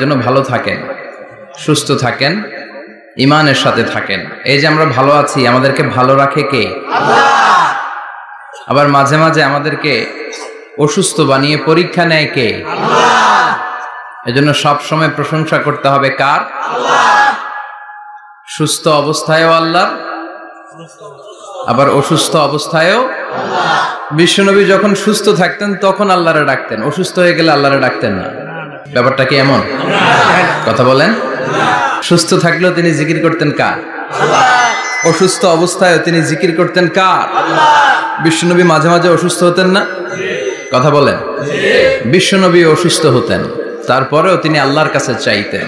যেন ভালো থাকেন, সুস্থ থাকেন, ঈমানের সাথে থাকেন। এই যে আমরা ভালো আছি, আমাদেরকে ভালো রাখে কে? আল্লাহ। আবার মাঝে মাঝে আমাদেরকে অসুস্থ বানিয়ে পরীক্ষা নেয় কে? আল্লাহ। এজন্য সব সময় প্রশংসা করতে হবে কার? আল্লাহ। সুস্থ অবস্থায়ও আল্লাহ, আবার অসুস্থ অবস্থায়ও আল্লাহ। বিশ্বনবী যখন সুস্থ থাকতেন তখন আল্লাহরে ডাকতেন, অসুস্থ হয়ে গেলে আল্লাহরে ডাকতেন না। ব্যাপারটা কি এমন? কথা বলেন। সুস্থ থাকলেও তিনি জিকির করতেন কার? আল্লাহ। অসুস্থ অবস্থায়ও তিনি জিকির করতেন কার? আল্লাহ। বিশ্বনবী মাঝে মাঝে অসুস্থ হতেন না? কথা বলেন। বিশ্বনবী অসুস্থ হতেন, তারপরেও তিনি আল্লাহর কাছে চাইতেন।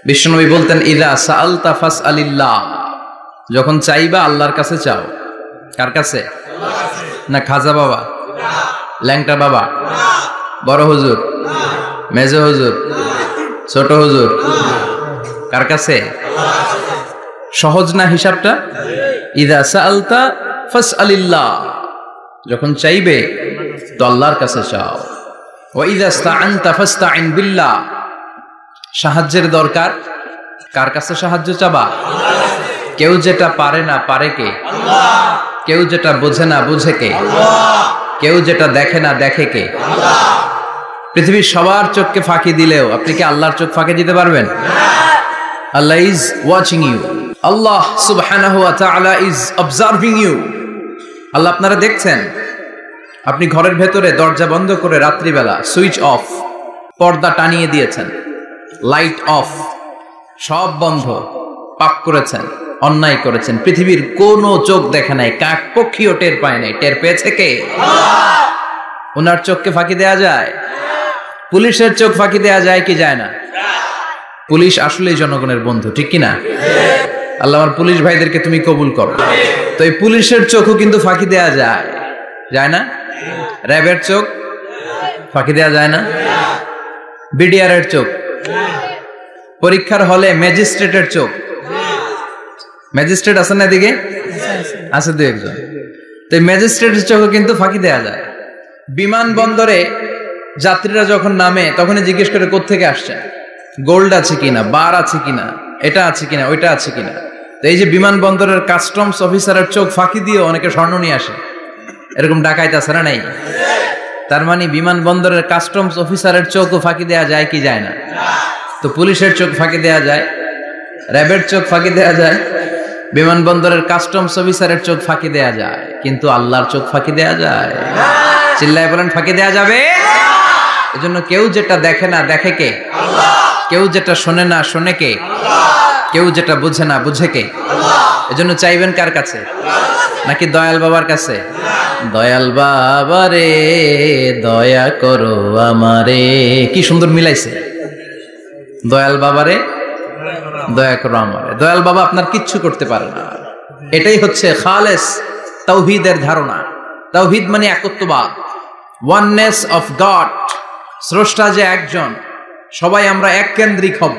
বিশ্বনবী বলতেন, ইযা সাআলতা ফাসআলিল্লাহ, যখন চাইবা আল্লাহর কাছে চাও। কার কাছে? না খাজা বাবা, ল্যাংটা বাবা, বড় হুজুর, মেজ হুজুর, ছোট হুজুর? কার কাছে? সহজ না হিসাবটা? ইযা সাআলতা ফাসআলিল্লাহ, যখন চাইবে তো আল্লাহর কাছে চাও। ওয়া ইযা ইসতাআনতা ফাসতাইন বিল্লাহ, সাহায্যের দরকার কার কাছে সাহায্য চাবা? কেউ যেটা পারে না পারে কে? আল্লাহ। কেউ যেটা বোঝে না বুঝে কে? আল্লাহ। কেউ যেটা দেখে না দেখে কে? আল্লাহ। পৃথিবীর সবার চোখকে ফাঁকি দিলেও আপনি কি আল্লাহর চোখ ফাঁকি দিতে পারবেন? আল্লাহ ইজ ওয়াচিং ইউ, আল্লাহ সুবহানাহু ওয়া তাআলা ইজ অবজার্ভিং ইউ। আল্লাহ আপনারা দেখছেন। আপনি ঘরের ভেতরে দরজা বন্ধ করে রাত্রিবেলা সুইচ অফ, পর্দা টানিয়ে দিয়েছেন, লাইট অফ, সব বন্ধ, পাপ করেছেন, অন্যায় করেছেন, পৃথিবীর কোনো চোখ দেখে নাই, কাক পক্ষীও টের পায় নাই। টের পেয়েছে কে? আল্লাহ। ওনার চোখকে ফাঁকি দেয়া যায়? পুলিশের চোখ ফাঁকি দেয়া যায় কি যায় না? পুলিশ আসলেই জনগণের বন্ধু, ঠিক কিনা? আল্লাহ আমার পুলিশ ভাইদেরকে তুমি কবুল করো। তো এই পুলিশের চোখও কিন্তু ফাঁকি দেয়া যায়, যায় না? র্যাবের চোখ ফাঁকি দেয়া যায় না? বিডিআরের চোখ, পরীক্ষার হলে ম্যাজিস্ট্রেটের চোখ, ম্যাজিস্ট্রেট আছেন না এদিকে? আছে দু একজন। তো ম্যাজিস্ট্রেটের চোখও কিন্তু ফাঁকি দেয়া যায়। বিমানবন্দরে যাত্রীরা যখন নামে তখনই জিজ্ঞেস করে কোত্থেকে আসছেন, গোল্ড আছে কিনা, বার আছে কিনা, এটা আছে কিনা, ওইটা আছে কিনা। তো এই যে বিমানবন্দরের কাস্টমস অফিসারের চোখ ফাঁকি দিয়ে অনেকে স্বর্ণ নিয়ে আসে, এরকম ডাকাইত আছে না? নাই? তার মানে বিমানবন্দরের কাস্টমস অফিসারের চোখও ফাঁকি দেয়া যায় কি যায় না? তো পুলিশের চোখ ফাঁকি দেয়া যায়, র্যাবের চোখ ফাঁকি দেয়া যায়, বিমানবন্দরের কাস্টমস অফিসারের চোখ ফাঁকি দেয়া যায়, কিন্তু আল্লাহর চোখ ফাঁকি দেয়া যায়? চিল্লায় বলেন ফাঁকি দেয়া যাবে? এজন্য কেউ যেটা দেখে না দেখে কে? আল্লাহ। কেউ যেটা শোনে না শোনে কে? আল্লাহ। কেউ যেটা বুঝে না বুঝে কে? আল্লাহ। এজন্য চাইবেন কার কাছে? নাকি দয়াল বাবার কাছে? দয়াল বাবা রে দয়া করো আমারে। কি সুন্দর মিলাইছে, দয়াল বাবারে দয়া করো আমারে। দয়াল বাবা আপনার কিচ্ছু করতে পারে না। এটাই হচ্ছে খালেস তাওহীদের ধারণা। তাওহীদ মানে একত্ববাদ, ওয়াননেস অফ গড। স্রষ্টা যে একজন, সবাই আমরা এক কেন্দ্রিক হব,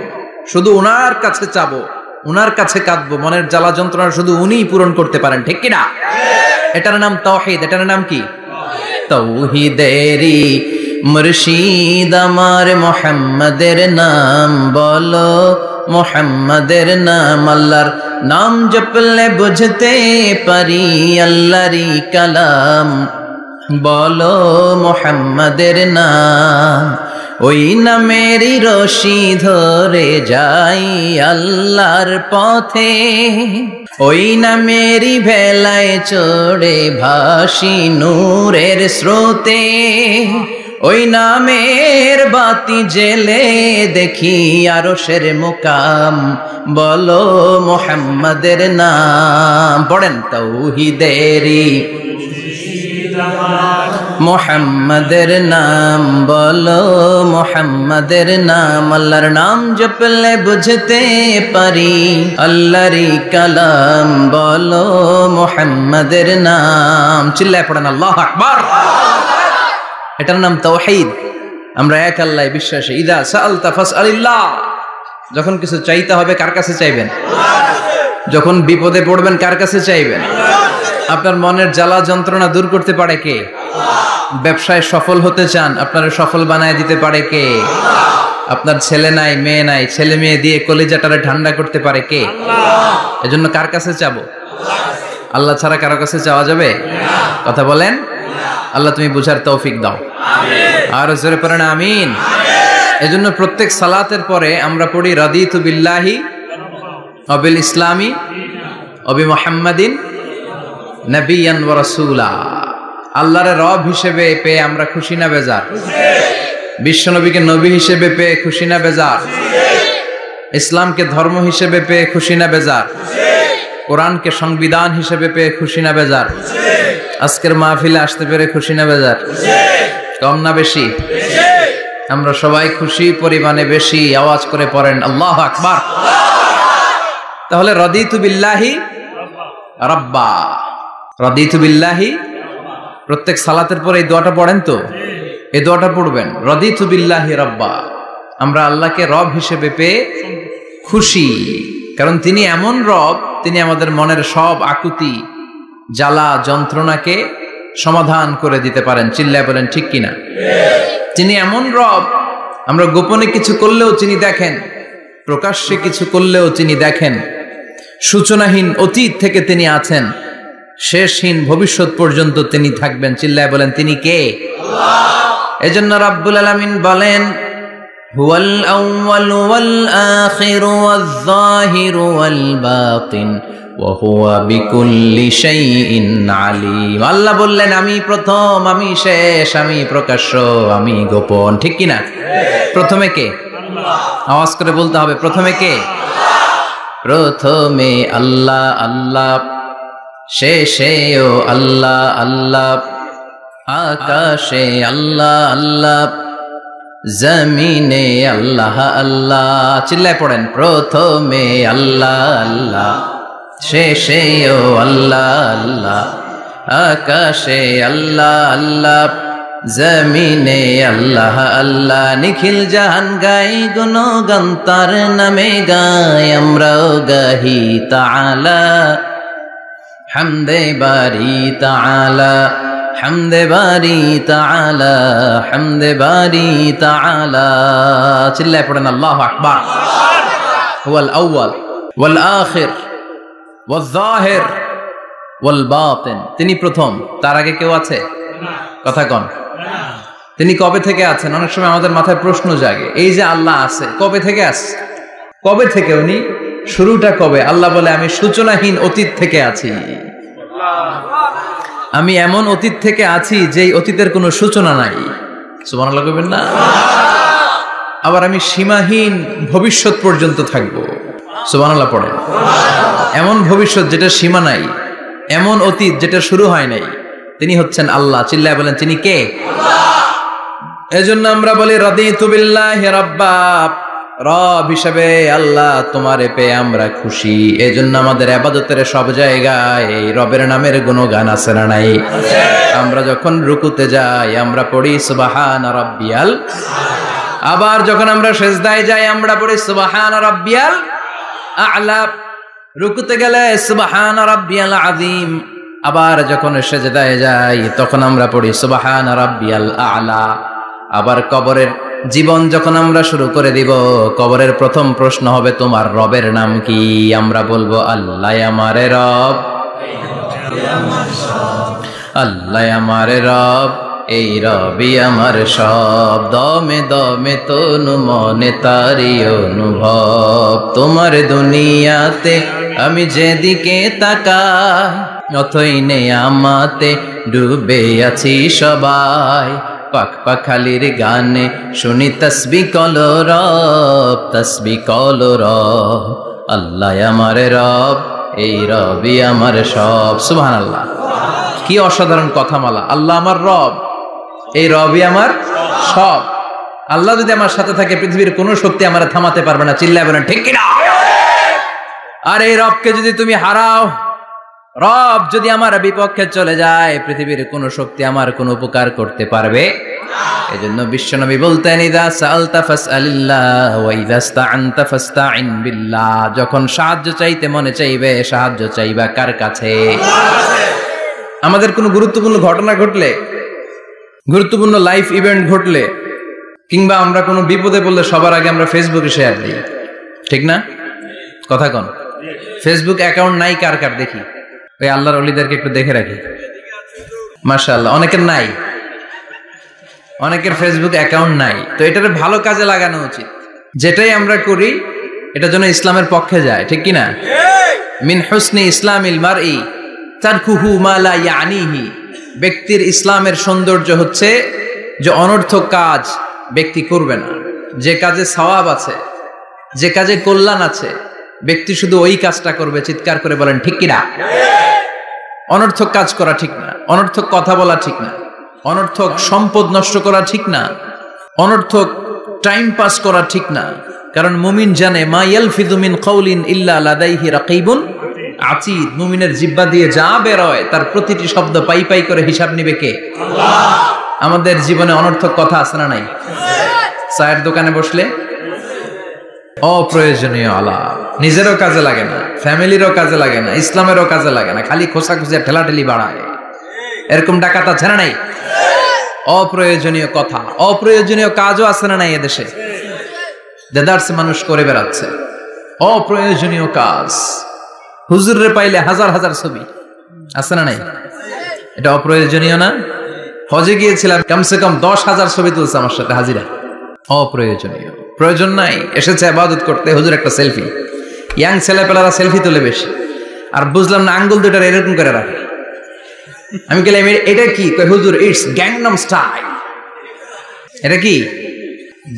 শুধু উনার কাছে চাবো, উনার কাছে কাঁদবো, মনের জ্বালা যন্ত্রণা শুধু উনিই পূরণ করতে পারেন, ঠিক কিনা? এটার নাম তাওহীদ। এটার নাম কি? তাওহীদেরই মুর্শিদ আমার মুহাম্মাদের নাম বলো, মুহাম্মাদের নাম। আল্লাহর নাম জপলে বুঝতে পারি আল্লাহরই কালাম, বলো মুহাম্মাদের নাম। ওই নামেরই রশি ধরে যাই আল্লাহর পথে, ওই নামেরই ভেলায় চড়ে ভাসি নূরের স্রোতে, ওই নামের বাতি জেলে দেখি আরশের মুকাম, বলো মুহাম্মাদের নাম। পড়েন তাওহীদেরই মুহাম্মাদের নাম বলো, মুহাম্মাদের নাম। আল্লাহর নাম জপলে বুঝতে পারি আল্লাহরই কালাম, বলো মুহাম্মাদের নাম। চিল্লায় পড়েন আল্লাহু আকবার। এটার নাম তাওহীদ। আমরা এক আল্লাহ বিশ্বাসী। ইযা সাআলতা ফাসআলিল্লাহ, যখন কিছু চাইতে হবে কার কাছে চাইবেন? যখন বিপদে পড়বেন কার কাছে চাইবেন? আপনার মনের জ্বালা যন্ত্রণা দূর করতে পারে কে? আল্লাহ। ব্যবসায় সফল হতে চান, আপনারা সফল বানায় দিতে পারে কে? আল্লাহ। আপনার ছেলে নাই, মেয়ে নাই, ছেলে মেয়ে দিয়ে কলিজাটারে ঠান্ডা করতে পারে কে? আল্লাহ। এজন্য কার কাছে চাবো? আল্লাহ ছাড়া কারো কাছে চাওয়া যাবে? কথা বলেন। আল্লাহ তুমি বুঝার তৌফিক দাও, আর জোরে পড়েন আমিন। এজন্য প্রত্যেক সালাতের পরে আমরা পড়ি রাদিতু বিল্লাহি ওয়া বিল ইসলামি ওয়া বি মুহাম্মাদিন নাবিয়ান ওয়া রাসূলা। আল্লাহর রব হিসেবে পেয়ে আমরা খুশি না বেজার? বিশ্ব নবীকে নবী হিসেবে পেয়ে খুশি না বেজার? ইসলামকে ধর্ম হিসেবে পেয়ে খুশি না বেজার? কোরআনকে সংবিধান হিসেবে পেয়ে খুশি না বেজার? আজকের মাহফিলে আসতে পেরে খুশি না বেজার? কম না বেশি? আমরা সবাই খুশি, পরিমাণে বেশি। আওয়াজ করে পড়েন আল্লাহু আকবার। তাহলে রাদিতু বিল্লাহি রাব্বা, রাদিতু বিল্লাহি। প্রত্যেক সালাতের পরে এই দোয়াটা পড়েন তো, এই দোয়াটা পড়বেন, রাদিতু বিল্লাহি রাব্বা। আমরা আল্লাহকে রব হিসেবে পেয়ে খুশি, কারণ তিনি এমন রব, তিনি আমাদের মনের সব আকুতি, জ্বালা, যন্ত্রণাকে সমাধান করে দিতে পারেন। চিল্লায় বলেন ঠিক কিনা? তিনি এমন রব, আমরা গোপনে কিছু করলেও তিনি দেখেন, প্রকাশ্যে কিছু করলেও তিনি দেখেন। সূচনাহীন অতীত থেকে তিনি আছেন, শেষহীন ভবিষ্যৎ পর্যন্ত তিনি থাকবেন। চিল্লায় বলেন তিনি কে? আল্লাহ। এজন্য রাব্বুল আলামিন বলেন হুয়াল আউয়ালু ওয়াল আখিরু ওয়াজ যাহিরু ওয়াল বাতিন ওয়া হুয়া বিকুল্লি শাইইন আলিম। আল্লাহ বললেন আমি প্রথম, আমি শেষ, আমি প্রকাশ্য, আমি গোপন। ঠিক কিনা? প্রথমে কে? আল্লাহ। আওয়াজ করে বলতে হবে, প্রথমে কে? আল্লাহ। প্রথমে আল্লাহ আল্লাহ, শেষেও আল্লাহ আল্লাহ, আকাশে আল্লাহ আল্লাহ, জমিনে আল্লাহ আল্লাহ। চিল্লায় পড়েন প্রথমে আল্লাহ আল্লাহ, শেষেও আল্লাহ আল্লাহ, আকাশে আল্লাহ আল্লাহ, জমিনে আল্লাহ আল্লাহ। নিখিল জাহান গাই গুণগান তার নামে গাই, আমরাও গাহি তাআলা হামদে বারি তাআলা, হামদে বারি তাআলা, হামদে বারি তাআলা। চিল্লায় পড়েন আল্লাহু আকবার। হুয়াল আউয়াল ওয়াল আখির ওয়াজ যাহির ওয়াল বাতিন। তিনি প্রথম, তার আগে কেউ আছে? কথা কন। তিনি কবে থেকে আছেন? অনেক সময় আমাদের মাথায় প্রশ্ন জাগে, এই যে আল্লাহ আছে, কবে থেকে আছে? কবে থেকে উনি? শুরুটা কবে? আল্লাহ বলে আমি সূচনাহীন অতীত থেকে আছি। আমি এমন অতীত থেকে আছি যেই অতীতের কোনো সূচনা নাই। সুবহানাল্লাহ কইবেন না? আবার আমি সীমাহীন ভবিষ্যৎ পর্যন্ত থাকবো। সুবহানাল্লাহ পড়েন। এমন ভবিষ্যৎ যেটা সীমা নাই, এমন অতীত যেটা শুরু হয় নাই, তিনি হচ্ছেন আল্লাহ। চিল্লায় বলেন তিনি কে? আল্লাহ। এজন্য আমরা বলি রাদিতু বিল্লাহি রাব্বা, রব হিসেবে আল্লাহ তোমারে পেয়ে আমরা খুশি। এজন্য আমাদের ইবাদতের সব জায়গায় এই রবের নামের গুণগান আছে না নাই? আমরা যখন রুকুতে যাই আমরা পড়ি সুবহান রাব্বিয়াল, আবার যখন আমরা সিজদায় যাই আমরা পড়ি সুবহান রাব্বিয়াল আ'লা। রুকুতে গেলে সুবহান রাব্বিয়াল আযীম, আবার যখন সিজদায় যাই তখন আমরা পড়ি সুবহান রাব্বিয়াল আ'লা। আবার কবরের জীবন যখন আমরা শুরু করে দিব, কবরের প্রথম প্রশ্ন হবে তোমার রবের নাম কি? আমরা বলবো আল্লাহ আমারে রব, আল্লাহ আমারে রব, এই রবি আমার সব। দমে দমে তনু মনে তারি অনুভব, তোমার দুনিয়াতে আমি যেদিকে তাকাই অথই নেয়ামতে ডুবে আছি সবাই। পাক পাখালির গানে শুনি তসবিহ কলো রব, তসবিহ কলো রব, আল্লাহ আমার রব, এই রবি আমার সব। সুবহানাল্লাহ, কি অসাধারণ কথামালা। আল্লাহ আমার রব, এই রবি আমার সব। আল্লাহ যদি আমার সাথে থাকে পৃথিবীর কোনো শক্তি আমার থামাতে পারবে না। চিল্লায় বলেন ঠিক কিনা? আর এই রবকে যদি তুমি হারাও, রব যদি আমার বিপক্ষে চলে যায়, পৃথিবীর কোন শক্তি আমার কোন উপকার করতে পারবে না। এজন্য বিশ্বনবী বলতেন ইযা সাআলতা ফাসআলিল্লাহ ওয়া ইযা ইসতাআনতা ফাসতাইন বিল্লাহ। যখন সাহায্য চাইতে মনে চাইবে, সাহায্য চাইবা কার কাছে? আল্লাহর কাছে। আমাদের কোনো গুরুত্বপূর্ণ ঘটনা ঘটলে, গুরুত্বপূর্ণ লাইফ ইভেন্ট ঘটলে কিংবা আমরা কোনো বিপদে পড়লে সবার আগে আমরা ফেসবুকে শেয়ার দিই, ঠিক না? কথা কন। ফেসবুক অ্যাকাউন্ট নাই কার কার দেখি, ওই আল্লাহর ওলিদেরকে একটু দেখে রাখি। মাশাআল্লাহ, অনেকের নাই, অনেকের ফেসবুক অ্যাকাউন্ট নাই। তো এটারে ভালো কাজে লাগানো উচিত। যেটাই আমরা করি এটা যেন ইসলামের পক্ষে যায়, ঠিক কিনা? মিন হুসনি ইসলামিল মারই তারকুহু মা লা ইয়ানিহি। ব্যক্তির ইসলামের সৌন্দর্য হচ্ছে যে অনর্থক কাজ ব্যক্তি করবে না। যে কাজে সওয়াব আছে, যে কাজে কল্যাণ আছে, ব্যক্তি শুধু ওই কাজটা করবে। চিৎকার করে বলেন ঠিক কিনা? অনর্থক কাজ করা ঠিক না, অনর্থক কথা বলা ঠিক না, অনর্থক সম্পদ নষ্ট করা ঠিক না, অনর্থক টাইম পাস করা ঠিক না। কারণ মুমিন জানে মা ইয়ালফিযু মিন কাউলিন ইল্লা লাদাইহি রাকিবুন আতীদ। মুমিনের জিহ্বা দিয়ে যা বের হয় তার প্রতিটি শব্দ পাই পাই করে হিসাব নিবে কে? আল্লাহ। আমাদের জীবনে অনর্থক কথা আছে না নাই? চায়ের দোকানে বসলে অপ্রয়োজনীয় আলাপ, নিজেরও কাজে লাগে না, ফ্যামিলিরও কাজে লাগে না, ইসলামেরও কাজে লাগে না, খালি খোঁচাখুচি ঠেলাঠেলি বাড়ায়। এরকম ডাকাত আছে না নাই? অপ্রয়োজনীয় কথা, অপ্রয়োজনীয় কাজও আছে না নাই এদেশে? দেদারসে মানুষ করে বেড়াচ্ছে অপ্রয়োজনীয় কাজ। হুজুররে পাইলে হাজার হাজার ছবি আছে না নাই? এটা অপ্রয়োজনীয় না? হজে গিয়েছিলাম, কমসে কম 10,000 ছবি তুলছে আমার সাথে হাজিরা। অপ্রয়োজনীয়, প্রয়োজন নাই। এসেছে ইবাদত করতে, হুজুর একটা সেলফি। ইয়াং ছেলেপেলারা সেলফি তোলে বেশি। আর বুঝলাম না আঙ্গুল দুটার এরকম করে রাখে। আমি বললাম এটা কি? কই হুজুর ইটস গ্যাংনাম স্টাইল। এটা কি?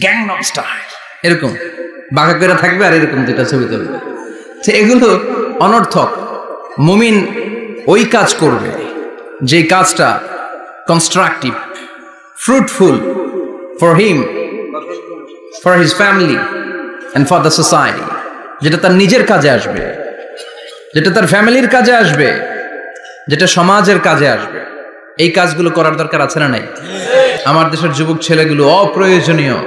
Gangnam style. এরকম বাঁকা করে থাকবে আর এরকম দুটা ছবি তুলবে। তো এগুলো অনর্থক। মুমিন ওই কাজ করবে যে কাজটা constructive, fruitful for him, for his family and for the society. যেটা তার নিজের কাজে আসবে, যেটা তার ফ্যামিলির কাজে আসবে, যেটা সমাজের কাজে আসবে। এই কাজগুলো করার দরকার আছে না নাই? আমার দেশের যুবক ছেলেগুলো অপ্রয়োজনীয়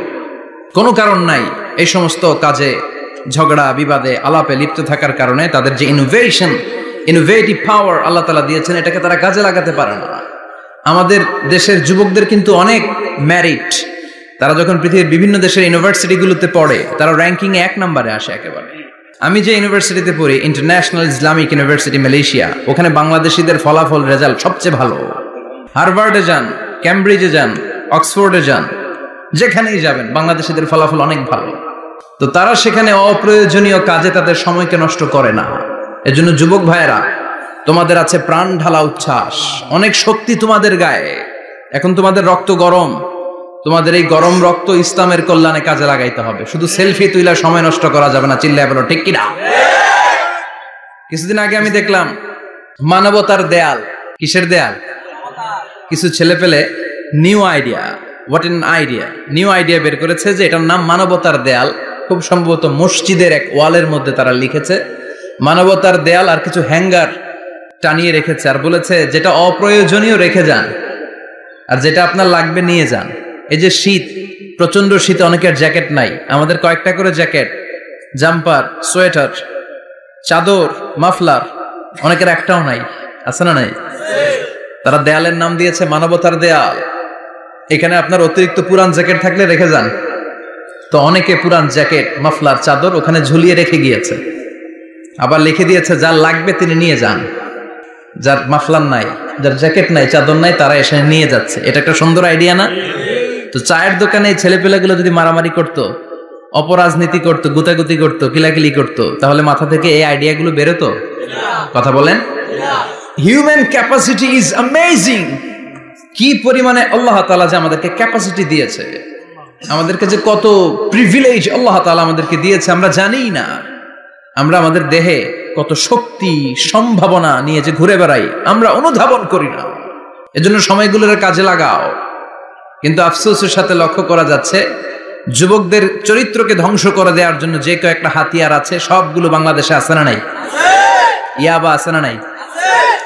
কোনো কারণ নাই এই সমস্ত কাজে ঝগড়া বিবাদে আলাপে লিপ্ত থাকার কারণে তাদের যে ইনোভেটিভ পাওয়ার আল্লাহ তাআলা দিয়েছেন এটাকে তারা কাজে লাগাতে পারে না। আমাদের দেশের যুবকদের কিন্তু অনেক মেরিট। তারা যখন পৃথিবীর বিভিন্ন দেশের ইউনিভার্সিটিগুলোতে পড়ে তারা র্যাঙ্কিং এ 1 নম্বরে আসে একেবারে। আমি যে ইউনিভার্সিটিতে পড়ি, ইন্টারন্যাশনাল ইসলামিক ইউনিভার্সিটি মালয়েশিয়া, ওখানে বাংলাদেশিদের ফলাফল রেজাল্ট সবচেয়ে ভালো। হার্ভার্ডে যান, ক্যামব্রিজে যান, অক্সফোর্ডে যান, যেখানেই যাবেন বাংলাদেশিদের ফলাফল অনেক ভালো। তো তারা সেখানে অপ্রয়োজনীয় কাজে তাদের সময়কে নষ্ট করে না। এজন্য যুবক ভাইয়েরা, তোমাদের আছে প্রাণ ঢালা উচ্ছ্বাস, অনেক শক্তি তোমাদের গায়ে। এখন তোমাদের রক্ত গরম, তোমাদের এই গরম রক্ত ইসলামের কল্যাণে কাজে লাগাইতে হবে। শুধু সেলফি তুইলা সময় নষ্ট করা যাবে না। চিল্লায় বলো ঠিক কিনা? কিছুদিন আগে আমি দেখলাম মানবতার দেয়াল। কিসের দেয়াল? কিছু ছেলে পেলে নিউ আইডিয়া বের করেছে যে এটার নাম মানবতার দেয়াল। খুব সম্ভবত মসজিদের এক ওয়ালের মধ্যে তারা লিখেছে মানবতার দেয়াল, আর কিছু হ্যাঙ্গার টানিয়ে রেখেছে, আর বলেছে যেটা অপ্রয়োজনীয় রেখে যান, আর যেটা আপনার লাগবে নিয়ে যান। এই যে শীত, প্রচন্ড শীতে অনেকের জ্যাকেট নাই, আমাদের কয়েকটা করে জ্যাকেট, জাম্পার, সোয়েটার, চাদর, মাফলার, অনেকের একটাও নাই, আছে না নাই? তারা দেয়ালের নাম দিয়েছে মানবতার দেয়াল। এখানে আপনার অতিরিক্ত পুরান জ্যাকেট থাকলে রেখে যান। তো অনেকে পুরান জ্যাকেট, মাফলার, চাদর ওখানে ঝুলিয়ে রেখে গিয়েছে। আবার লিখে দিয়েছে যার লাগবে তিনি নিয়ে যান। যার মাফলার নাই, যার জ্যাকেট নাই, চাদর নাই, তারা এসে নিয়ে যাচ্ছে। এটা একটা সুন্দর আইডিয়া না? তো চায়ের দোকানে ছেলেপেলেগুলো যদি মারামারি করতো, অপরাজনীতি করতো, গুতাগুতি করতো, কিলাকিলি করতো, তাহলে মাথা থেকে এই আইডিয়াগুলো বেরোতো? কথা বলেন। Human capacity is amazing. কি পরিমাণে আল্লাহ তাআলা যে আমাদেরকে ক্যাপাসিটি দিয়েছে, আমাদেরকে যে কত প্রিভিলেজ আল্লাহ তাআলা আমাদেরকে দিয়েছে আমরা জানি না। আমরা আমাদের দেহে কত শক্তি, সম্ভাবনা নিয়ে যে ঘুরে বেড়াই আমরা অনুধাবন করি না। এজন্য সময়গুলোর কাজে লাগাও। কিন্তু আফসোসের সাথে লক্ষ্য করা যাচ্ছে যুবকদের চরিত্রকে ধ্বংস করে দেওয়ার জন্য যে কয়েকটা হাতিয়ার আছে সবগুলো বাংলাদেশে আছে না নাই? ইয়াবা আছে না নাই?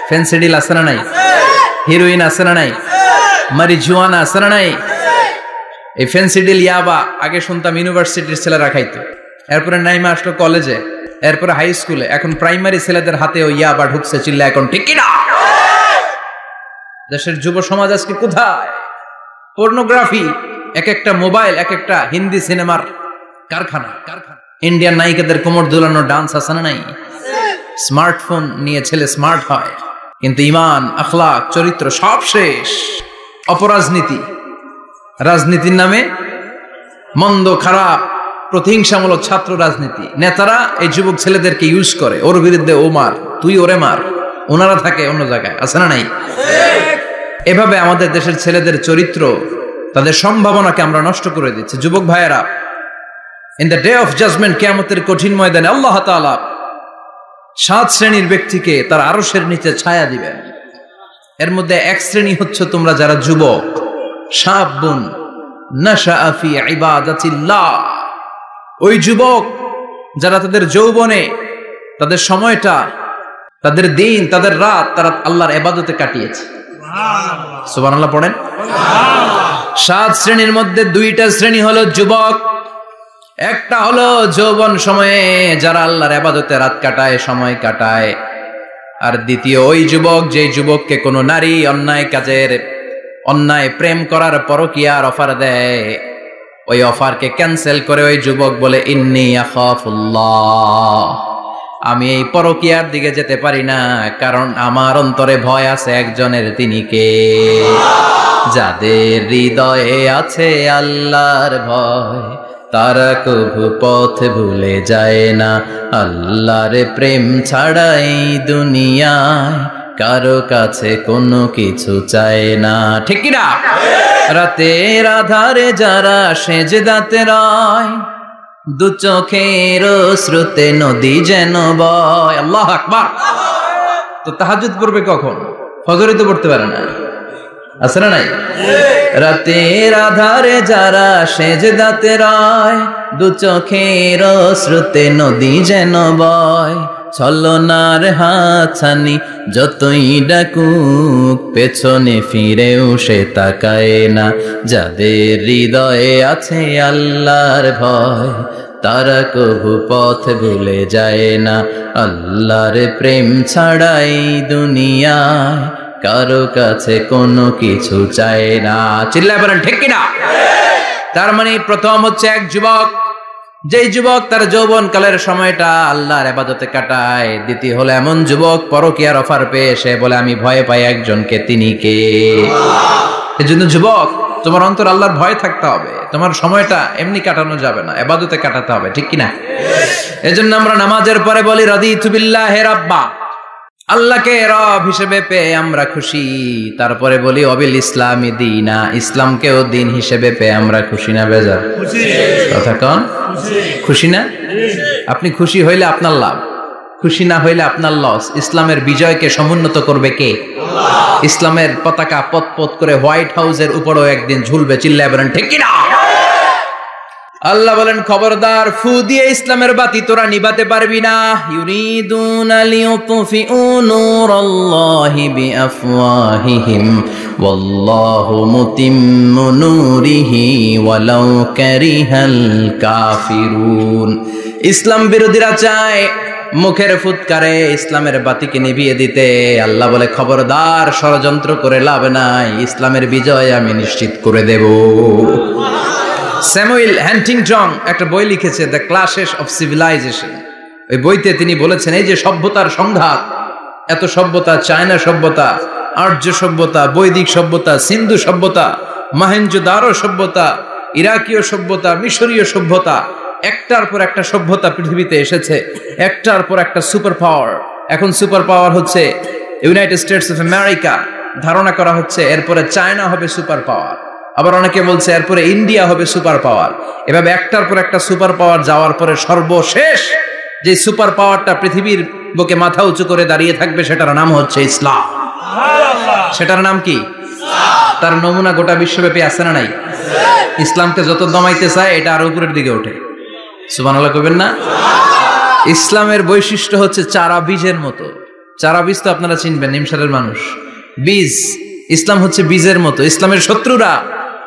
ফেন্সিডিল আছে না নাই? হিরোইন আছে না নাই? মারিজুয়ানা আছে না নাই? এই ফেন্সিডিল, ইয়াবা আগে শুনতাম ইউনিভার্সিটির ছেলেরা খাইতো, এরপরে নাইমা আসলো কলেজে, এরপরে হাই স্কুলে, এখন প্রাইমারি ছেলেদের হাতেও ইয়াবা ঢুকছে। চিল্লা এখন ঠিক কিনা? দেশের যুব সমাজ আজকে কোথায়? পর্নোগ্রাফি, এক একটা মোবাইল এক একটা হিন্দি সিনেমার কারখানা। ইন্ডিয়ান নায়িকাদের কোমর দুলানো ডান্স আছে না নাই? স্মার্টফোন নিয়ে ছেলে স্মার্ট হয়, কিন্তু ঈমান, আখলাক, চরিত্র সব শেষ। অপরাজনীতি, রাজনীতির নামে মন্দ খারাপ প্রতিহিংসামূলক ছাত্র রাজনীতি, নেতারা এই যুবক ছেলেদেরকে ইউজ করে, ওর বিরুদ্ধে ও মার, তুই ওরে মার, ওনারা থাকে অন্য জায়গায়, আছে না নাই? এভাবে আমাদের দেশের ছেলেদের চরিত্র, তাদের সম্ভাবনাকে আমরা নষ্ট করে দিচ্ছি। যুবক ভাইয়েরা, in the day of judgment, কিয়ামতের কঠিন ময়দানে আল্লাহ তাআলা 7 শ্রেণীর ব্যক্তিকে তার আরশের নিচে ছায়া দিবেন। এর মধ্যে এক শ্রেণী হচ্ছে তোমরা যারা যুবক, শাবুন নাশাআ ফি ইবাদাতিল্লাহ, ওই যুবক যারা তাদের যৌবনে তাদের সময়টা, তাদের দিন, তাদের রাত তারা আল্লাহর ইবাদতে কাটিয়েছে। সুবহানাল্লাহ পড়েন। 7 শ্রেণীর মধ্যে 2টা শ্রেণী হলো যুবক। একটা হলো যৌবন সময়ে যারা আল্লাহর ইবাদতে রাত কাটায়, সময় কাটায়। আর দ্বিতীয় ওই যুবক, যে যুবককে কোনো নারী অন্যায় কাজের, অন্যায় প্রেম করার পরকীয়ার অফার দেয়, ওই অফারকে ক্যান্সেল করে ওই যুবক বলে ইন্নী আখাফুল্লাহ, আমি এই পরকীয়ার দিকে যেতে পারি না, কারণ আমার অন্তরে ভয় আছে একজনের, তিনি কে? যাদের হৃদয়ে আছে আল্লাহর ভয়, তারা কভু পথ ভুলে যায় না। আল্লাহর প্রেম ছাড়া এই দুনিয়ায় কারো কাছে কোনো কিছু চায় না, ঠিক কি না? রাতের আধারে যারা সেজদাতে রয়, দু চোখের শ্রুতে নদী যেন বয়। আল্লাহু আকবার। তো তাহাজ্জুদ পড়বে কখন? ফজরে তো পড়তে পারে না, আছে না নাই? রাতের আধারে যারা সেজদাতে রয়, দু চোখের শ্রুতে নদী যেন বয়। ছলনার হাতছানি যতই ডাকুক, পেছনে ফিরেও সে তাকায় না। যাদের হৃদয়ে আছে আল্লাহর ভয়, তারা কভু পথ ভুলে যায় না। আল্লাহর প্রেম ছাড়াই দুনিয়ায় কারো কাছে কোনো কিছু চায় না। চিল্লায় বলেন ঠিক কিনা? তার মানে প্রথম হচ্ছে এক যুবক, যেই যুবক তার যৌবন কালের সময়টা আল্লাহর ইবাদতে কাটায়। দ্বিতীয় হলো এমন যুবক পরকীয়ার অফার পেয়ে সে বলে আমি ভয় পাই একজনকে, তিনি কে? এজন্য যুবক, তোমার অন্তর আল্লাহর ভয় থাকতে হবে। তোমার সময়টা এমনি কাটানো যাবে না, ইবাদতে কাটাতে হবে, ঠিক কিনা? এজন্য আমরা নামাজের পরে বলি রাদিতু বিল্লাহি রাব্বা, আল্লাহকে রব হিসেবে পেয়ে আমরা খুশি। তারপরে বলি অবিল ইসলামি দীনা, ইসলামকেও দিন হিসেবে পেয়ে আমরা খুশি না বেজার? কথা কন, খুশি না? আপনি খুশি হইলে আপনার লাভ, খুশি না হইলে আপনার লস। ইসলামের বিজয়কে সমুন্নত করবে কে? ইসলামের পতাকা পত পত করে হোয়াইট হাউসের উপরেও একদিন ঝুলবে। চিল্লায় বলেন ঠিক কিনা? আল্লাহ বলেন খবরদার, ফু দিয়ে ইসলামের বাতি তোরা নিভাতে পারবি না। ইউরিদুনা লিয়ুতফিউ নূরাল্লাহি বিআফওয়াহিহিম ওয়াল্লাহু মুতিম্মু নূরিহি ওয়ালাউ কারিহাল কাফিরুন। ইসলাম বিরোধীরা চায় মুখের ফুৎকারে ইসলামের বাতিকে নিভিয়ে দিতে। আল্লাহ বলে খবরদার, ষড়যন্ত্র করে লাভ নাই, ইসলামের বিজয় আমি নিশ্চিত করে দেব। স্যামুয়েল হ্যান্টিংটন একটা বই লিখেছে, দ্য ক্লাশেস অফ সিভিলাইজেশন। ওই বইতে তিনি বলেছেন এই যে সভ্যতার সংঘাত, এত সভ্যতা, চায়না সভ্যতা, আর্য সভ্যতা, বৈদিক সভ্যতা, সিন্ধু সভ্যতা, মহেঞ্জোদারো সভ্যতা, ইরাকীয় সভ্যতা, মিশরীয় সভ্যতা, একটার পর একটা সভ্যতা পৃথিবীতে এসেছে, একটার পর একটা সুপার পাওয়ার। এখন সুপার পাওয়ার হচ্ছে ইউনাইটেড স্টেটস অফ আমেরিকা, ধারণা করা হচ্ছে এরপরে চায়না হবে সুপার পাওয়ার, আবার অনেকে বলছে এরপরে ইন্ডিয়া হবে সুপার পাওয়ার। এভাবে একটার পর একটা সুপার পাওয়ার যাওয়ার পরে সর্বশেষ যে সুপার পাওয়ারটা পৃথিবীর বুকে মাথা উঁচু করে দাঁড়িয়ে থাকবে সেটার নাম হচ্ছে ইসলাম। সেটার নাম কি? তার নমুনা গোটা বিশ্বব্যাপী আছে না নাই? ইসলামকে যত দমাইতে চায় এটা আরো উপরের দিকে ওঠে। সুবহানাল্লাহ কইবেন না? ইসলামের বৈশিষ্ট্য হচ্ছে চারা বীজের মতো। চারা বীজ তো আপনারা চিনবেন, নিমসারের মানুষ। বীজ, ইসলাম হচ্ছে বীজের মতো। ইসলামের শত্রুরা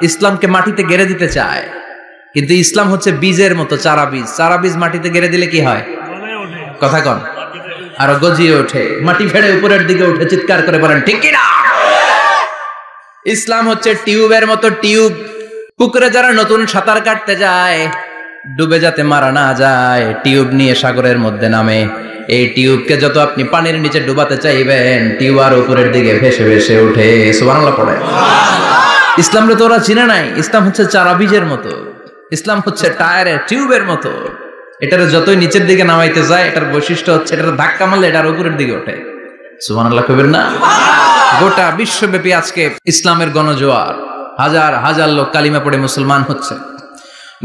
ইসলামকে মাটিতে গেড়ে দিতে চায়, কিন্তু ইসলাম হচ্ছে বীজের মতো, চারা বীজ। চারা বীজ মাটিতে গেড়ে দিলে কি হয়? কথা কন, আরো গজিয়ে ওঠে, মাটি ফেড়ে উপরের দিকে উঠে চিৎকার করে বলেন ঠিক কিনা? ইসলাম হচ্ছে টিউবের মতো। টিউব পুকুরে যারা নতুন সাঁতার কাটতে যায়, ডুবে যাতে মারা না যায়, টিউব নিয়ে সাগরের মধ্যে নামে। এই টিউবকে যত আপনি পানির নিচে ডুবাতে চাইবেন, টিউব আর উপরের দিকে ভেসে ভেসে উঠে। সুবহানাল্লাহ পড়ে। ইসলামরে তো ওরা চিনে নাই। ইসলাম হচ্ছে চারা বীজের মতো, ইসলাম হচ্ছে টায়ারের টিউবের মতো। এটার যতই নিচের দিকে নামাইতে যায়, এটার বৈশিষ্ট্য হচ্ছে এটার ধাক্কা মারলে এটার উপরের দিকে ওঠে। সুবহানাল্লাহ কইবেন না? গোটা বিশ্বব্যাপী আজকে ইসলামের গণজোয়ার, হাজার হাজার লোক কালিমা পড়ে মুসলমান হচ্ছে।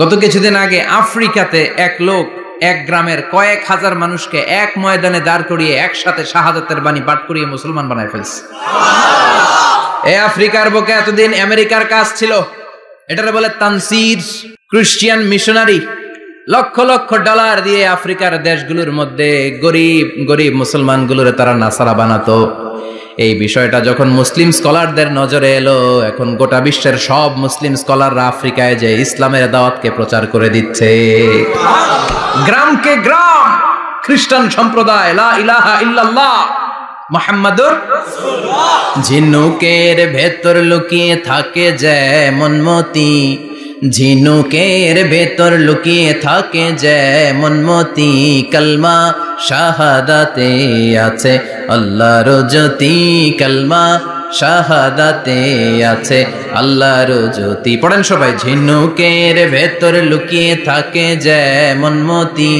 গত কিছুদিন আগে আফ্রিকাতে এক লোক এক গ্রামের কয়েক হাজার মানুষকে এক ময়দানে দাঁড় করিয়ে একসাথে শাহাদাতের বাণী পাঠ করিয়ে মুসলমান বানায় ফেলছে। এই আফ্রিকার বুকে এতদিন আমেরিকার কাজ ছিল, এটারে বলে Tansir, Christian missionary. Lakh lakh dollar দিয়ে আফ্রিকার দেশগুলোর মধ্যে গরিব গরিব মুসলমানগুলোরে তারা নাসারা বানাতো। এই বিষয়টা যখন মুসলিম স্কলারদের নজরে এলো, এখন গোটা বিশ্বের সব মুসলিম স্কলাররা আফ্রিকায় যে ইসলামের দাওয়াতকে প্রচার করে দিচ্ছে। গ্রামকে গ্রাম খ্রিস্টান সম্প্রদায় লা ইলাহা ইল্লাল্লাহ মুহাম্মাদুর রাসূলুল্লাহ। ঝিনুকের ভেতর লুকিয়ে থাকে যেমন মতি, ঝিনুকের ভেতর লুকিয়ে থাকে যেমন মতি, কলমা শাহাদাতে আছে আল্লাহর জ্যোতি, কলমা শাহাদাতে আছে আল্লাহর জ্যোতি। পড়েন সবাই। ঝিনুকের ভেতর লুকিয়ে থাকে যেমন মতি,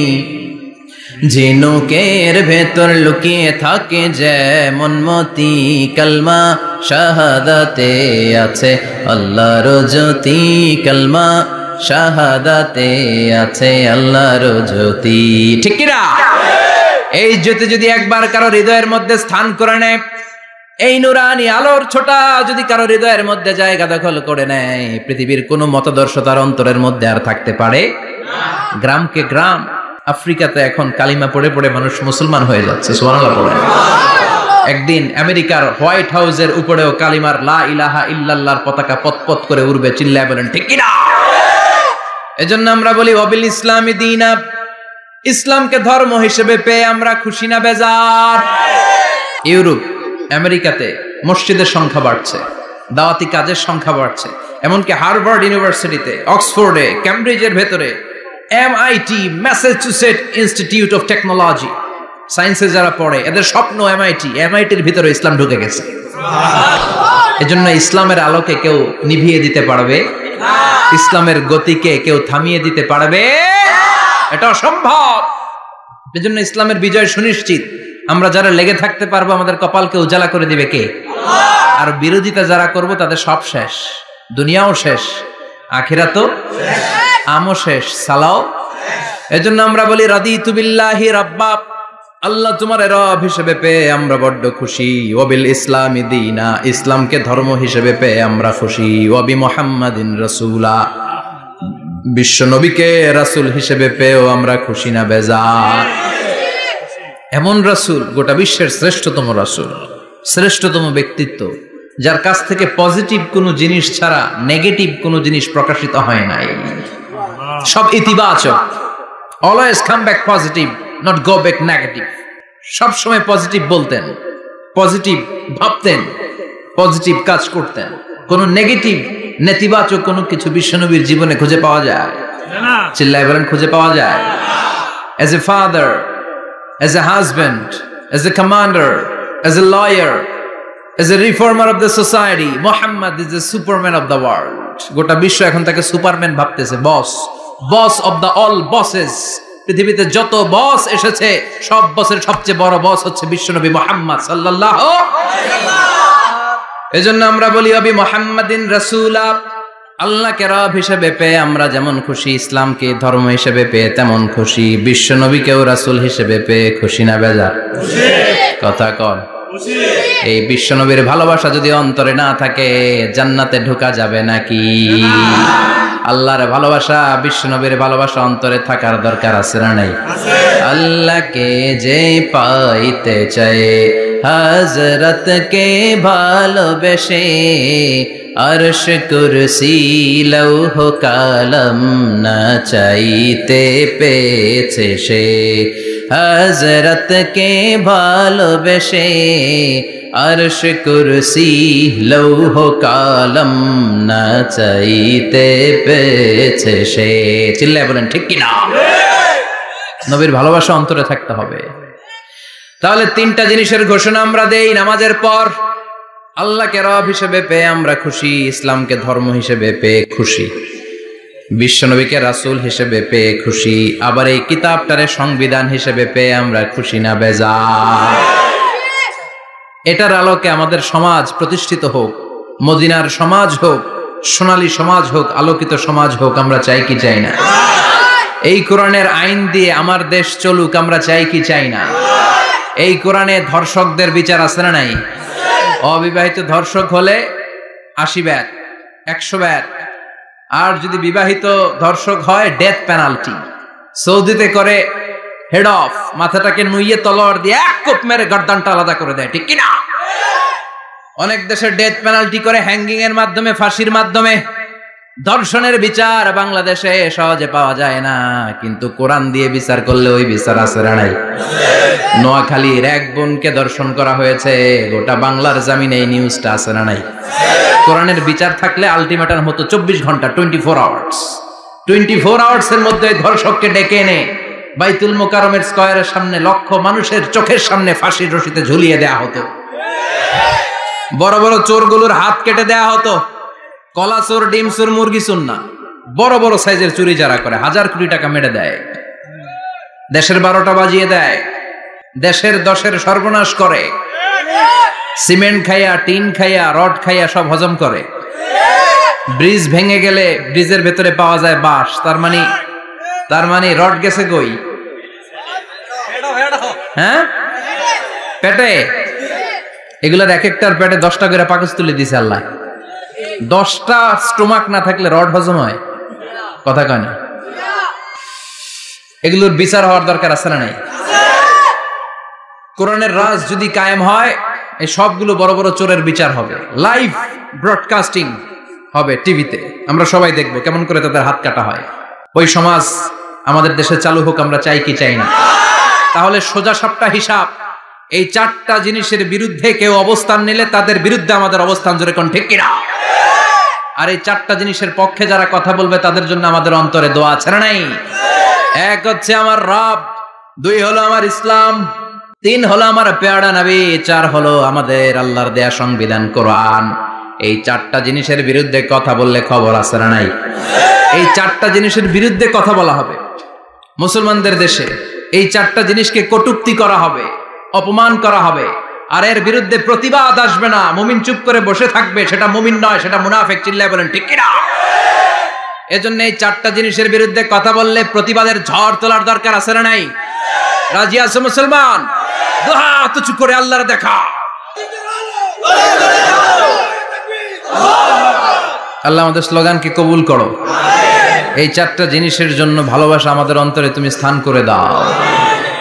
ঝিনুকের ভেতর লুকিয়ে থাকে যেমন মতি, কলমা শাহাদাতে আছে আল্লাহর জ্যোতি, কলমা শাহাদাতে আছে আল্লাহর জ্যোতি। ঠিক কি না? এই জ্যোতি যদি একবার কারো হৃদয়ের মধ্যে স্থান করে নেয়, এই নুরানি আলোর ছোটা যদি কারো হৃদয়ের মধ্যে জায়গা দখল করে নেয়, পৃথিবীর কোনো মতাদর্শ তার অন্তরের মধ্যে আর থাকতে পারে না। গ্রামকে গ্রাম আফ্রিকাতে এখন কালিমা পড়ে পড়ে মানুষ মুসলমান হয়ে যাচ্ছে। সুবহানাল্লাহ পড়ে। একদিন আমেরিকার হোয়াইট হাউসের উপরেও কালিমার লা ইলাহা ইল্লাল্লাহর পতাকা পতপত করে উড়বে। চিল্লায় বলেন ঠিক কি না? এজন্য আমরা বলি ওয়াবিল ইসলামি দীনা, ইসলামকে ধর্ম হিসেবে পেয়ে আমরা খুশি না বেজার? ইউরোপ আমেরিকাতে মসজিদের সংখ্যা বাড়ছে, দাওয়াতি কাজের সংখ্যা বাড়ছে। এমনকি হার্ভার্ড ইউনিভার্সিটিতে, অক্সফোর্ডে, ক্যামব্রিজের ভেতরে, MIT Massachusetts institute of technology, সায়েন্সে যারা পড়ে এদের স্বপ্ন এমআইটির ভিতরে ইসলাম ঢুকে গেছে। এজন্য ইসলামের আলোকে কেউ নিভিয়ে দিতে পারবে না, ইসলামের গতিকে কেউ থামিয়ে দিতে পারবে, এটা অসম্ভব। এজন্য ইসলামের বিজয় সুনিশ্চিত। আমরা যারা লেগে থাকতে পারবো, আমাদের কপালকে উজালা করে দিবে কে? আল্লাহ। আর বিরোধিতা যারা করব তাদের সব শেষ, দুনিয়াও শেষ, আখিরাতও শেষ, আমও শেষ, সালাও শেষ। এজন্য আমরা বলি রাদিতু বিল্লাহি রাব্বা, আল্লাহ তোমার রব হিসেবে পেয়ে আমরা বড্ড খুশি। ওয়াবিল ইসলামি দীনা, ইসলামকে ধর্ম হিসেবে পেয়ে আমরা খুশি। ওয়াবি মুহাম্মাদিন রাসূলা, বিশ্ব নবীকে রাসূল হিসেবে পেয়েও আমরা খুশি না বেজার? এমন রাসূল, গোটা বিশ্বের শ্রেষ্ঠতম রাসূল, শ্রেষ্ঠতম ব্যক্তিত্ব, যার কাছ থেকে পজিটিভ কোনো জিনিস ছাড়া নেগেটিভ কোনো জিনিস প্রকাশিত হয় নাই। সব ইতিবাচক, always come back positive, not go back negative. সব সময় পজিটিভ বলতেন, পজিটিভ ভাবতেন, পজিটিভ কাজ করতেন। কোন নেগেটিভ নেতিবাচক কোনো কিছু বিশ্বনবীর জীবনে খুঁজে পাওয়া যায় না? চিল্লায় বলেন খুঁজে পাওয়া যায়? As a father, as a husband, as a commander, as a lawyer, as a reformer of the society, Muhammad is the superman of the world. গোটা বিশ্ব এখন তাকে সুপারম্যান ভাবতেছে, boss, boss of the all bosses. পৃথিবীতে যত বস এসেছে সব বসের সবচেয়ে বড় বস হচ্ছে বিশ্বনবী মুহাম্মদ সাল্লাল্লাহু আলাইহি ওয়াসাল্লাম। এজন্য আমরা বলি আবি মুহাম্মাদিন রাসূলা, আল্লাহকে রব হিসেবে পেয়ে আমরা যেমন খুশি, ইসলামকে ধর্ম হিসেবে পেয়ে তেমন খুশি। বিশ্বনবীকেও রাসূল হিসেবে পেয়ে খুশি না বেজার? খুশি। কথা কন। খুশি। এই বিশ্বনবীর ভালোবাসা যদি অন্তরে না থাকে, জান্নাতে ঢোকা যাবে নাকি? আল্লাহর ভালোবাসা, বিশ্বনবীর ভালোবাসা অন্তরে থাকার দরকার আছে না নাই? আল্লাহকে যে পাইতে চায়, হযরতকে ভালোবেসে, আরশ কুরসি লৌহ কালাম না চাইতে পেয়েছে সে। হযরতকে ভালোবেসে, আরশ কুরসি লৌহ কালাম না চাইতে পেয়েছে সে। চিল্লায় বলেন ঠিক কিনা? নবীর ভালোবাসা অন্তরে থাকতে হবে। তাহলে তিনটা জিনিসের ঘোষণা আমরা দেই নামাজের পর। আল্লাহকে রব হিসেবে পেয়ে আমরা খুশি, ইসলামকে ধর্ম হিসেবে পেয়ে খুশি, বিশ্বনবীকে রাসূল হিসেবে পেয়ে খুশি, আবার এই কিতাবটারে সংবিধান হিসেবে পেয়ে আমরা খুশি না বেজার? এটার আলোকে আমাদের সমাজ প্রতিষ্ঠিত হোক, মদিনার সমাজ হোক, সোনালী সমাজ হোক, আলোকিত সমাজ হোক, আমরা চাই কি চাই না? এই কোরআনের আইন দিয়ে আমার দেশ চলুক, আমরা চাই কি চাই না? এই কোরআনে ধর্ষকদের বিচার আছে না নাই? অবিবাহিত ধর্ষক হলে 80 ব্যাট, 100 ব্যাট, আর যদি বিবাহিত ধর্ষক হয় ডেথ পেনাল্টি। সৌদিতে করে হেড অফ, মাথাটাকে নুইয়ে তলোয়ার দিয়ে এক কোপ মেরে গর্দানটা আলাদা করে দেয়, ঠিক কিনা? অনেক দেশে ডেথ পেনাল্টি করে হ্যাঙ্গিং এর মাধ্যমে, ফাঁসির মাধ্যমে। ধর্ষণের বিচার বাংলাদেশে সহজে পাওয়া যায় না, কিন্তু কোরআন দিয়ে বিচার করলে ওই বিচার আছে না নাই? নোয়াখালীর এক বোনকে ধর্ষণ করা হয়েছে, গোটা বাংলার জামিনে এই নিউজটা আছে না নাই? কোরআনের বিচার থাকলে আলটিমেটাম হতো 24 ঘন্টা, 24 আওয়ার্স। 24 আওয়ার্সের মধ্যে ধর্ষককে ডেকে এনে বাইতুল মোকাররমের স্কয়ারের সামনে লক্ষ মানুষের চোখের সামনে ফাঁসির রশিতে ঝুলিয়ে দেয়া হতো। বড় বড় চোরগুলোর হাত কেটে দেয়া হতো। কলা চোর, ডিম চোর, মুরগি চোর না, বড় বড় সাইজের চুরি যারা করে 1000 কোটি টাকা মেরে দেয়, দেশের 12টা বাজিয়ে দেয়, দেশের 10-এর সর্বনাশ করে, সিমেন্ট খাইয়া, টিন খাইয়া, রড খাইয়া সব হজম করে। ব্রিজ ভেঙে গেলে ব্রিজের ভেতরে পাওয়া যায় বাঁশ, তার মানে রড গেছে কই? হ্যাঁ, পেটে। এগুলার এক একটার পেটে 10টা করে পাকস তুলে দিছে আল্লাহ। 10টা স্টোমাক না থাকলে রড হজম হয়? কথা কয় না? এগুলোর বিচার হওয়ার দরকার আছে না নাই? কোরআনের রাজ যদি কায়েম হয়, এই সবগুলো বড় বড় চোরের বিচার হবে, লাইভ ব্রডকাস্টিং হবে টিভিতে, আমরা সবাই দেখবো কেমন করে তাদের হাত কাটা হয়। ওই সমাজ আমাদের দেশে চালু হোক, আমরা চাই কি চাই না? তাহলে সোজা সাপটা হিসাব, এই 4টা জিনিসের বিরুদ্ধে কেউ অবস্থান নিলে তাদের বিরুদ্ধে আমাদের অবস্থান, জোরে কোন ঠিক কিনা? আর এই 4টা জিনিসের পক্ষে যারা কথা বলবে তাদের জন্য আমাদের অন্তরে দোয়া আছে না নাই? 1 হচ্ছে আমার রব, 2 হলো আমার ইসলাম, 3 হলো আমার পেয়ারা নবী, 4 হলো আমাদের আল্লাহর দেয়া সংবিধান কোরআন। এই 4টা জিনিসের বিরুদ্ধে কথা বললে খবর আছে না নাই? এই 4টা জিনিসের বিরুদ্ধে কথা বলা হবে মুসলমানদের দেশে। এই 4টা জিনিসকে কটূক্তি করা হবে, অপমান করা হবে, আর এর বিরুদ্ধে প্রতিবাদ আসবে না। মুমিন চুপ করে বসে থাকবে, সেটা মুমিন নয়, সেটা মুনাফিক। চিল্লায় বলেন ঠিক কিনা? এজন্য এই 4টা জিনিসের বিরুদ্ধে কথা বললে প্রতিবাদের ঝড় তোলার দরকার আছে না নাই? রাজি আছো মুসলমান? দুই হাত উঁচু করে আল্লাহর দেখা। আল্লাহ আমাদের স্লোগানকে কবুল করো। এই 4টা জিনিসের জন্য ভালোবাসা আমাদের অন্তরে তুমি স্থান করে দাও।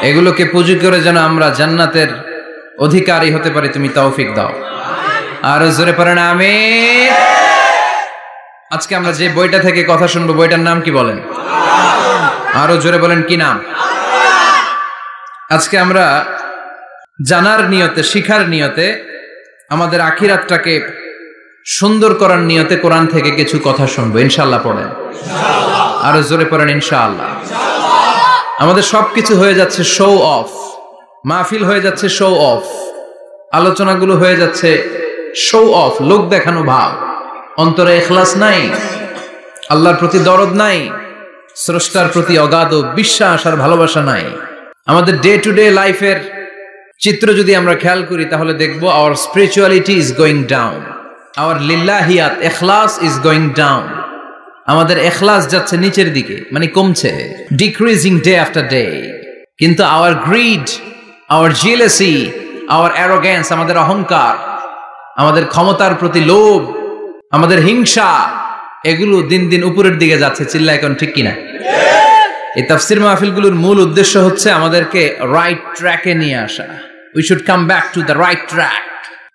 এগুলোকে পুঁজি করে যেন আমরা জান্নাতের অধিকারী হতে পারি, তুমি তৌফিক দাও। আর জোরে পড়েন আমিন। আজকে আমরা যে বইটা থেকে কথা শুনবো, বইটার নাম কি বলেন? আরো জোরে বলেন, কি নাম? আজকে আমরা জানার নিয়তে, শিখার নিয়তে, আমাদের আখিরাতটাকে সুন্দর করার নিয়তে কোরআন থেকে কিছু কথা শুনবো, ইনশাআল্লাহ। পড়েন, আরো জোরে পড়েন, ইনশাআল্লাহ। আমাদের সবকিছু হয়ে যাচ্ছে শো অফ, মাহফিল হয়ে যাচ্ছে শো অফ, আলোচনাগুলো হয়ে যাচ্ছে শো অফ, লোক দেখানো ভাব। অন্তরে ইখলাস নাই, আল্লাহর প্রতি দরদ নাই, স্রষ্টার প্রতি অগাধ বিশ্বাস আর ভালোবাসা নাই। আমাদের ডে টু ডে লাইফের চিত্র যদি আমরা খেয়াল করি তাহলে দেখবো our spirituality is going down, our লিল্লাহিয়াত, ইখলাস ইজ গোয়িং ডাউন। আমাদের ইখলাস যাচ্ছে নিচের দিকে, মানে কমছে, ডিক্রিজিং ডে আফটার ডে। কিন্তু our greed, our jealousy, our arrogance, আমাদের অহংকার, আমাদের ক্ষমতার প্রতি লোভ, আমাদের হিংসা, এগুলো দিন দিন উপরের দিকে যাচ্ছে। চিল্লা এখন ঠিক কিনা? এই তাফসির মাহফিলগুলোর মূল উদ্দেশ্য হচ্ছে আমাদেরকে রাইট ট্র্যাকে নিয়ে আসা। We should come back to the right track.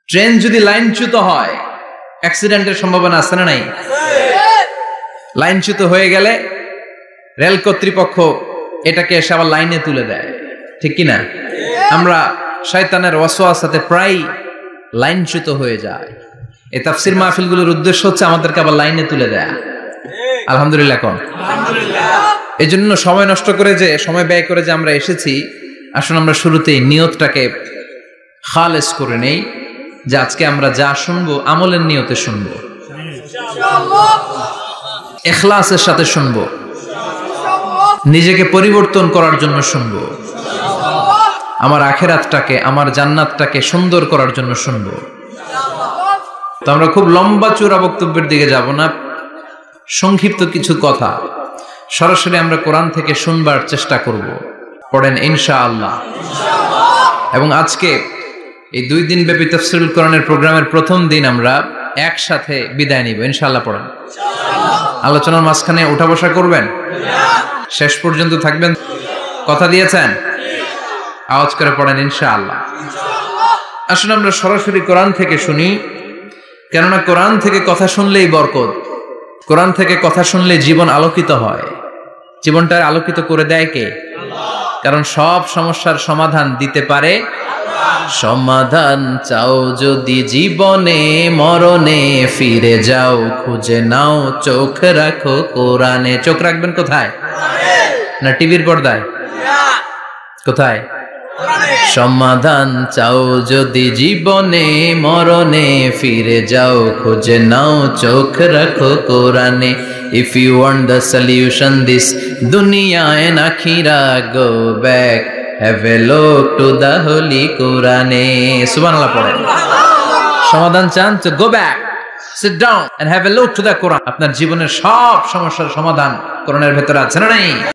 Train যদি লাইনচ্যুত হয়, অ্যাক্সিডেন্টের সম্ভাবনা আছে না নাই? লাইনচ্যুত হয়ে গেলে রেল কর্তৃপক্ষ এটাকে এসে আবার লাইনে তুলে দেয়, ঠিক কিনা? আমরা শয়তানের ওয়াসওয়াসাতে প্রায় লাইনচ্যুত হয়ে যায়। এই তাফসির মাহফিলগুলোর উদ্দেশ্য হচ্ছে আমাদেরকে আবার লাইনে তুলে দেয়া। আলহামদুলিল্লাহ কোন এই জন্য সময় নষ্ট করে যে সময় ব্যয় করে যে আমরা এসেছি, আসুন আমরা শুরুতেই নিয়তটাকে খালেস করে নেই যে আজকে আমরা যা শুনবো আমলের নিয়তে শুনবো, ইখলাসের সাথে শুনবো, নিজেকে পরিবর্তন করার জন্য শুনবো, আমার আখিরাতটাকে আমার জান্নাতটাকে সুন্দর করার জন্য শুনবো। তো আমরা খুব লম্বা চূড়া বক্তব্যের দিকে যাব না, সংক্ষিপ্ত কিছু কথা সরাসরি আমরা কোরআন থেকে শুনবার চেষ্টা করব। পড়েন ইনশাআল্লাহ। এবং আজকে এই 2 দিন ব্যাপী তাফসীরুল কোরআনের প্রোগ্রামের প্রথম দিন আমরা একসাথে বিদায় নিব ইনশাআল্লাহ। পড়েন। আলোচনার মাঝখানে উঠা বসা করবেন, শেষ পর্যন্ত থাকবেন, কথা দিয়েছেন? আওয়াজ করে পড়েন ইনশাআল্লাহ। আসুন আমরা সরাসরি কোরআন থেকে শুনি, কেননা কোরআন থেকে কথা শুনলেই বরকত, কোরআন থেকে কথা শুনলে জীবন আলোকিত হয়। জীবনটা আলোকিত করে দেয় কে? কারণ সব সমস্যার সমাধান দিতে পারে। সমাধান চাও যদি জীবনে মরণে, ফিরে যাও খুঁজে নাও, চোখ রাখো কোরআনে। চোখ রাখবেন কোথায়? না টিভির পর্দায়? কোথায়? সমাধান চাও যদি জীবনে মরণে, ফিরে যাও খুঁজে নাও, চোখ রাখো কোরআনে। If you want the solution this dunya and akhirah, go back, have a look to the holy Quran. Subhanallah পড়েন। সমাধান চান তো go back, sit down and have a look to the Quran. আপনার জীবনের সব সমস্যার সমাধান কোরআনের ভেতরে আছে না নাই?